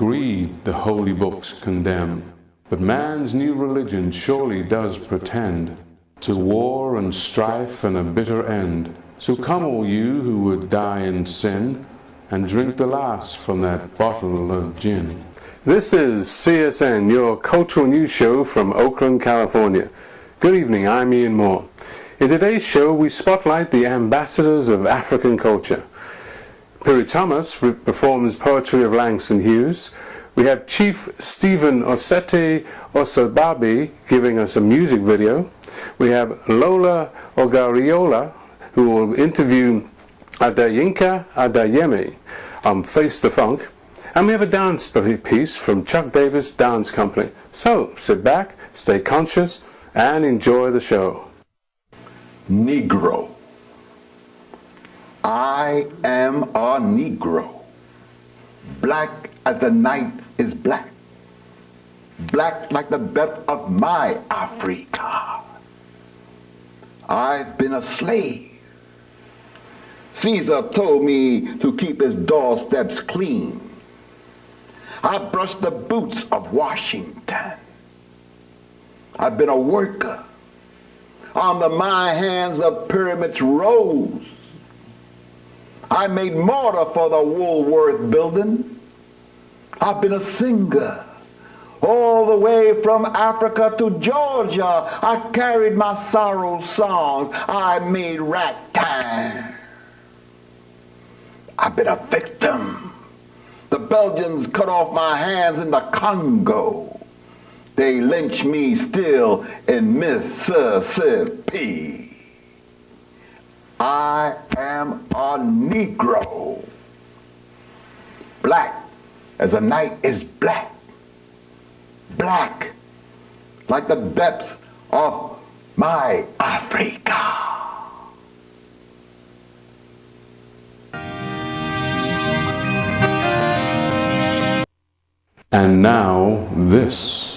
greed the holy books condemn. But man's new religion surely does pretend to war and strife and a bitter end. So come all you who would die in sin, and drink the last from that bottle of gin. This is CSN, your cultural news show from Oakland, California. Good evening, I'm Ian Moore. In today's show, we spotlight the ambassadors of African culture. Piri Thomas performs poetry of Langston Hughes. We have Chief Stephen Osete Osababi giving us a music video. We have Lola Ogariola, who will interview Adayinka Adayemi on Face the Funk. And we have a dance piece from Chuck Davis Dance Company. So sit back, stay conscious, and enjoy the show. Negro. I am a Negro. Black as the night is black. Black like the depth of my Africa. I've been a slave. Caesar told me to keep his doorsteps clean. I brushed the boots of Washington. I've been a worker. Under my hands the pyramids rose. I made mortar for the Woolworth building. I've been a singer. All the way from Africa to Georgia, I carried my sorrow songs. I made ragtime. I've been a victim. The Belgians cut off my hands in the Congo. They lynch me still in Mississippi. I am a Negro. Black as the night is black. Black like the depths of my Africa. And now, this.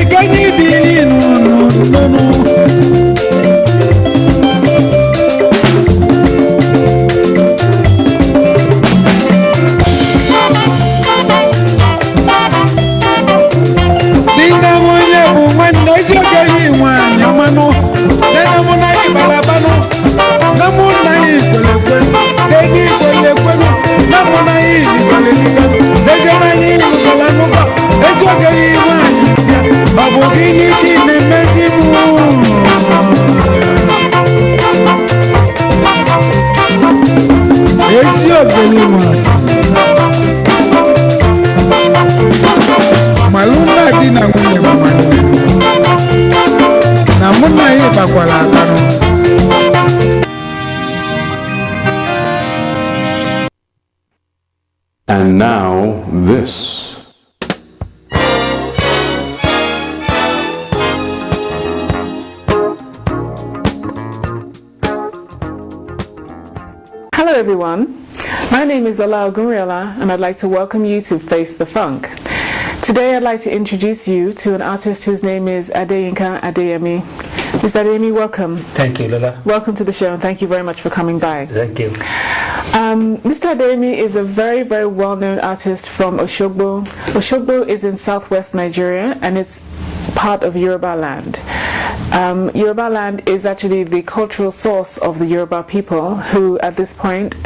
kanyi bili no. Dinga mwenye umwendo shogeli mwanya mano. Dena muna ibalabano. Namuna ikwelekwe. Deni kwelekwe. Namuna ikwelekwe. Dejana ikwelanuka. Shogeli mwanya. Babogini kine mejimu. Shogeli mwanya. Malunda dina mwenye mwanya. Namuna ibakwala akano. And now, this. Hello everyone, my name is Lola Ogunriola and I'd like to welcome you to Face the Funk. Today I'd like to introduce you to an artist whose name is Adeyinka Adeyemi. Mr. Adeyemi, welcome. Thank you, Lola. Welcome to the show and thank you very much for coming by. Thank you. Mr. Adeyemi is a very, very well-known artist from Oshogbo. Oshogbo is in southwest Nigeria and it's part of Yoruba land. Yoruba land is actually the cultural source of the Yoruba people, who at this point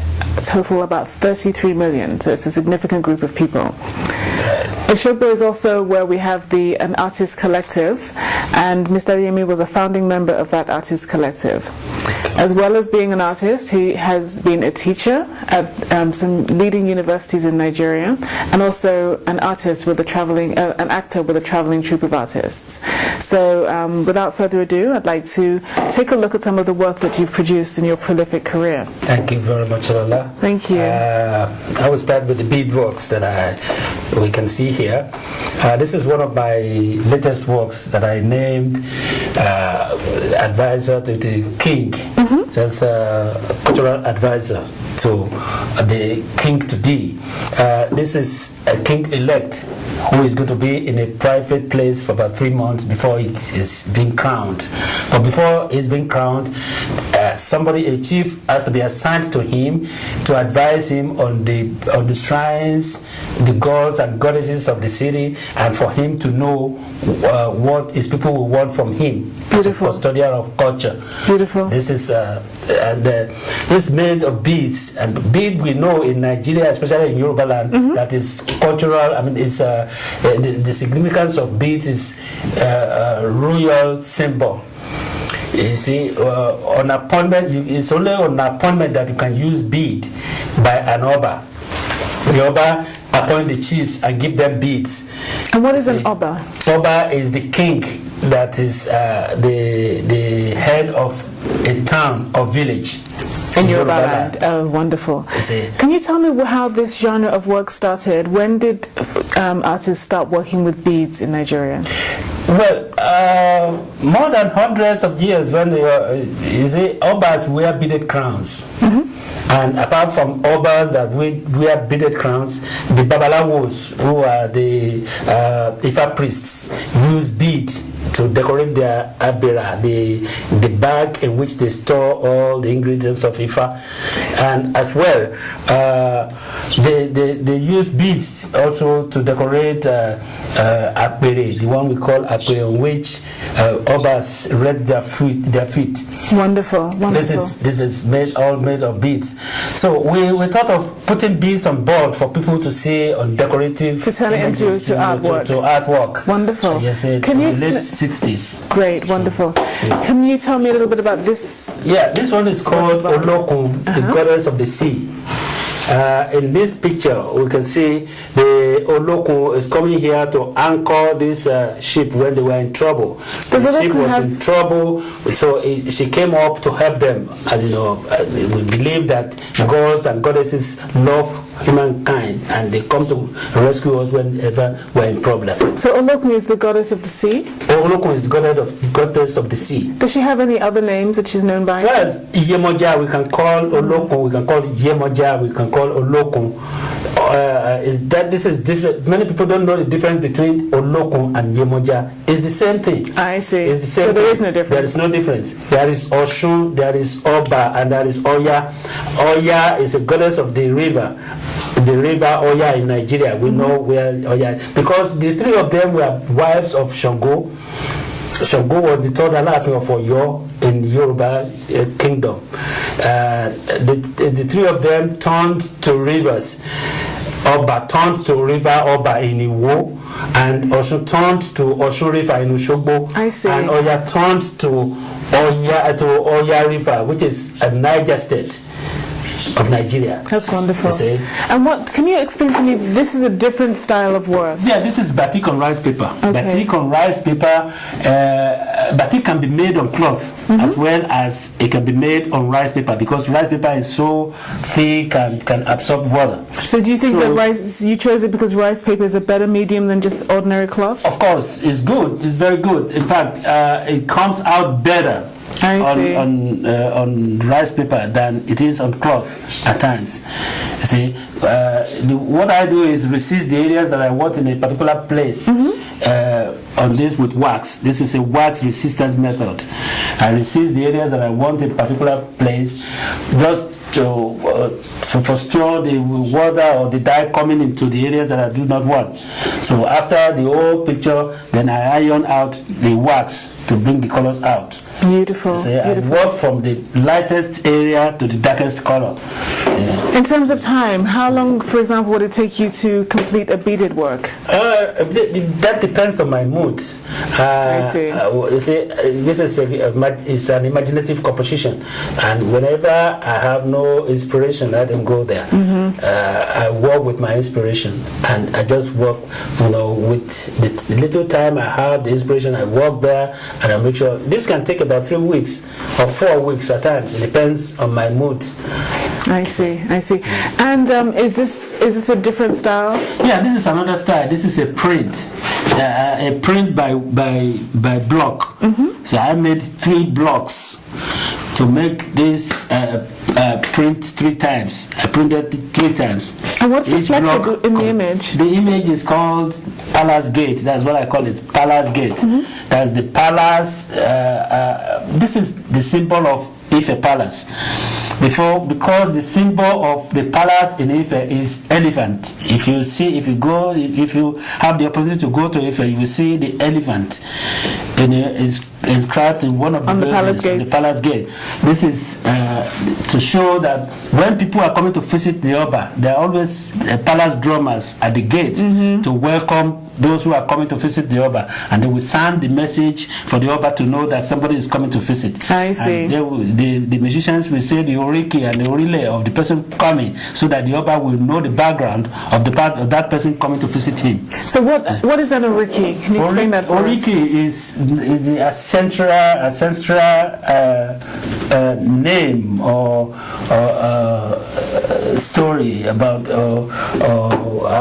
total about 33 million, so it's a significant group of people. Oshogbo is also where we have an artist collective, and Mr. Adeyemi was a founding member of that artist collective. As well as being an artist, he has been a teacher at some leading universities in Nigeria, and also an artist with an actor with a traveling troupe of artists. So without further ado, I'd like to take a look at some of the work that you've produced in your prolific career. Thank you very much, Lola. Thank you. I will start with the beadworks that we can see here. This is one of my latest works that I named Advisor to the King. As a cultural advisor to the king-to-be. This is a king-elect who is going to be in a private place for about 3 months before he is being crowned. But before he's being crowned, a chief has to be assigned to him to advise him on the shrines, the gods and goddesses of the city, and for him to know what his people will want from him. Beautiful. As a custodian of culture. Beautiful. This is this made of beads, and bead we know in Nigeria, especially in Yoruba land, that is cultural. I mean, it's the significance of beads is a royal symbol. You see, on appointment, it's only on appointment that you can use bead by an Oba. The Oba appoint the chiefs and give them beads. And what is an Oba? Oba is the king that is the head of a town or village. In Yoruba land. Oh, wonderful. Can you tell me how this genre of work started? When did artists start working with beads in Nigeria? Well, more than hundreds of years when they were, you see, Obas wear beaded crowns. And apart from Obas that wear beaded crowns, the Babalawos, who are the Ifa priests, use beads to decorate their abira, the bag in which they store all the ingredients of Ifa. And as well, they use beads also to decorate apere, the one we call apere, in which Obas rest their feet. Wonderful, wonderful. This is all made of beads. So we thought of putting beads on board for people to see on decorative to turn it into artwork. To artwork. Wonderful. Yes, Can you late 60s. Great, wonderful. Can you tell me a little bit about this? Yeah, this one is called Olokun, the goddess of the sea. In this picture, we can see the Olokun is coming here to anchor this ship when they were in trouble. The ship was in trouble, so she came up to help them. And we believe that gods and goddesses love humankind, and they come to rescue us whenever we're in problem. So Olokun is the goddess of the sea? Olokun is the goddess of the sea. Does she have any other names that she's known by? Well, Yemoja, we can call Olokun, we can call Yemoja, we can call Olokun. is that this is different. Many people don't know the difference between Olokun and Yemoja. It's the same thing. I see. It's the same so there thing. is no difference. There is no difference. There is Oshun, there is Oba, and there is Oya. Oya is a goddess of the river Oya in Nigeria. We know where Oya, because the three of them were wives of Shango. Shango was the third Alaafin of Oyo in Yoruba kingdom. The three of them turned to rivers. Oba turned to river Oba in Iwo, and Oshun turned to Oshun River in Oshogbo. I see. And Oya turned to Oya River, which is a Niger state of Nigeria. That's wonderful. You see? And what can you explain to me? This is a different style of work. Yeah, this is batik on rice paper. Okay. Batik on rice paper. Batik can be made on cloth as well as it can be made on rice paper, because rice paper is so thick and can absorb water. So do you think that you chose it because rice paper is a better medium than just ordinary cloth? Of course, it's good. It's very good. In fact, it comes out better on rice paper than it is on cloth at times. You see, what I do is resist the areas that I want in a particular place on this with wax. This is a wax resistance method. I resist the areas that I want in a particular place just to store the water or the dye coming into the areas that I do not want. So after the whole picture, then I iron out the wax to bring the colors out. Beautiful. So I work from the lightest area to the darkest color. In terms of time, how long, for example, would it take you to complete a beaded work? That depends on my mood. I see. You see, this is it's an imaginative composition, and whenever I have no inspiration, I don't go there. I work with my inspiration, and I just work, with the little time I have, the inspiration. I work there, and I make sure this can take about 3 weeks or 4 weeks at times. It depends on my mood. I see. And is this a different style? Yeah, this is another style. This is a print by block. So I made 3 blocks to make this print 3 times. I printed 3 times. And what's reflected in the image? The image is called Palace Gate. That's what I call it, Palace Gate. That's the palace. This is the symbol of Ife Palace. Because the symbol of the palace in Ife is elephant. If you have the opportunity to go to Ife, you will see the elephant inscribed in one of the buildings, the palace gate. This is to show that when people are coming to visit the Oba, there are always palace drummers at the gate to welcome those who are coming to visit the Oba, and they will sound the message for the Oba to know that somebody is coming to visit. I see. And the musicians will say the oriki and the orile of the person coming, so that the Oba will know the background of that person coming to visit him. So what is an oriki? Can you explain that for us? Oriki is the ancestral name or story about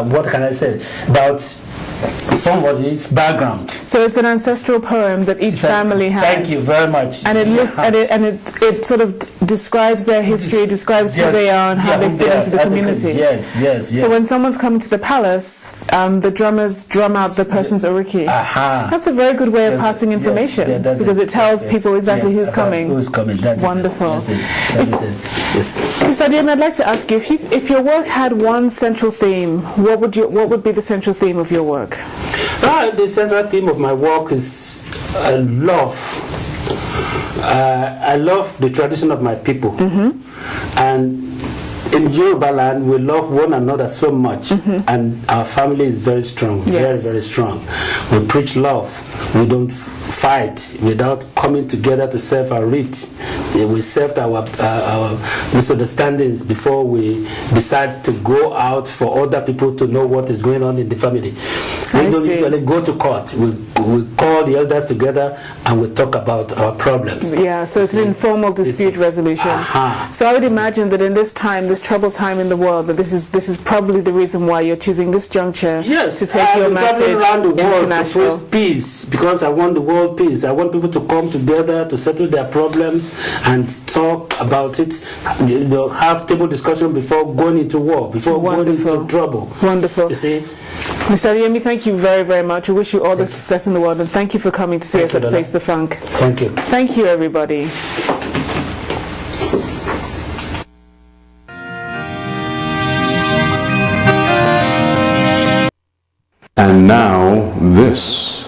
what can I say about somebody's background. So it's an ancestral poem that each family has. Thank you very much. And it sort of describes their history, describes who they are and how they fit into the community. Yes. So when someone's coming to the palace, the drummers drum out the person's oriki. That's a very good way of passing information, because it tells people exactly who's coming. Who's coming? Wonderful. That is it. Yes. Mr. Adiemi, I'd like to ask you, if your work had one central theme, what would be the central theme of your work? The central theme of my work is love. I love the tradition of my people, and in Yoruba land we love one another so much, and our family is very strong, very, very strong. We preach love. We don't fight without coming together to serve our rift. We served our misunderstandings before we decide to go out for other people to know what is going on in the family. We don't usually go to court. We call the elders together and we talk about our problems. Yeah, so it's an informal dispute resolution. So I would imagine that in this time, this troubled time in the world, that this is probably the reason why you're choosing this juncture to take your message around the world international. to push peace, because I want the world peace. I want people to come together to settle their problems and talk about it, have table discussion before going into war, before going into trouble. Wonderful. You see? Mr. Adeyemi, thank you very, very much. We wish you all the success in the world, and thank you for coming to see us at Face the Funk. Thank you. Thank you, everybody. And now, this.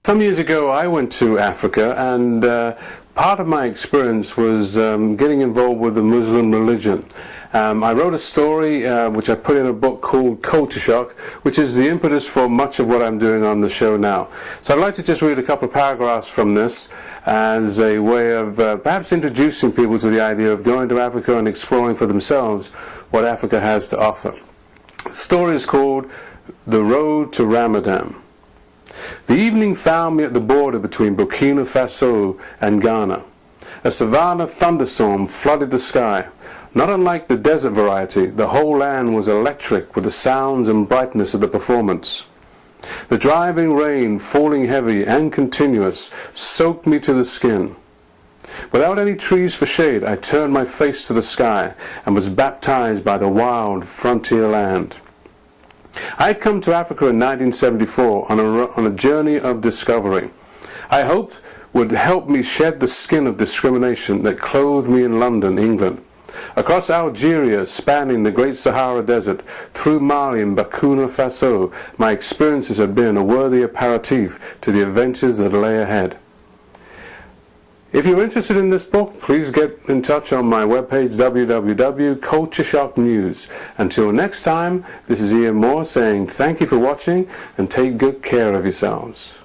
Some years ago I went to Africa, and part of my experience was getting involved with the Muslim religion. I wrote a story which I put in a book called Culture Shock, which is the impetus for much of what I'm doing on the show now. So I'd like to just read a couple of paragraphs from this as a way of perhaps introducing people to the idea of going to Africa and exploring for themselves what Africa has to offer. The story is called The Road to Ramadan. The evening found me at the border between Burkina Faso and Ghana. A savanna thunderstorm flooded the sky. Not unlike the desert variety, the whole land was electric with the sounds and brightness of the performance. The driving rain, falling heavy and continuous, soaked me to the skin. Without any trees for shade, I turned my face to the sky and was baptized by the wild frontier land. I had come to Africa in 1974 on a journey of discovery. I hoped would help me shed the skin of discrimination that clothed me in London, England. Across Algeria, spanning the Great Sahara Desert, through Mali and Burkina Faso, my experiences had been a worthy aperitif to the adventures that lay ahead. If you're interested in this book, please get in touch on my webpage, www.cultureshocknews. Until next time, this is Ian Moore saying thank you for watching and take good care of yourselves.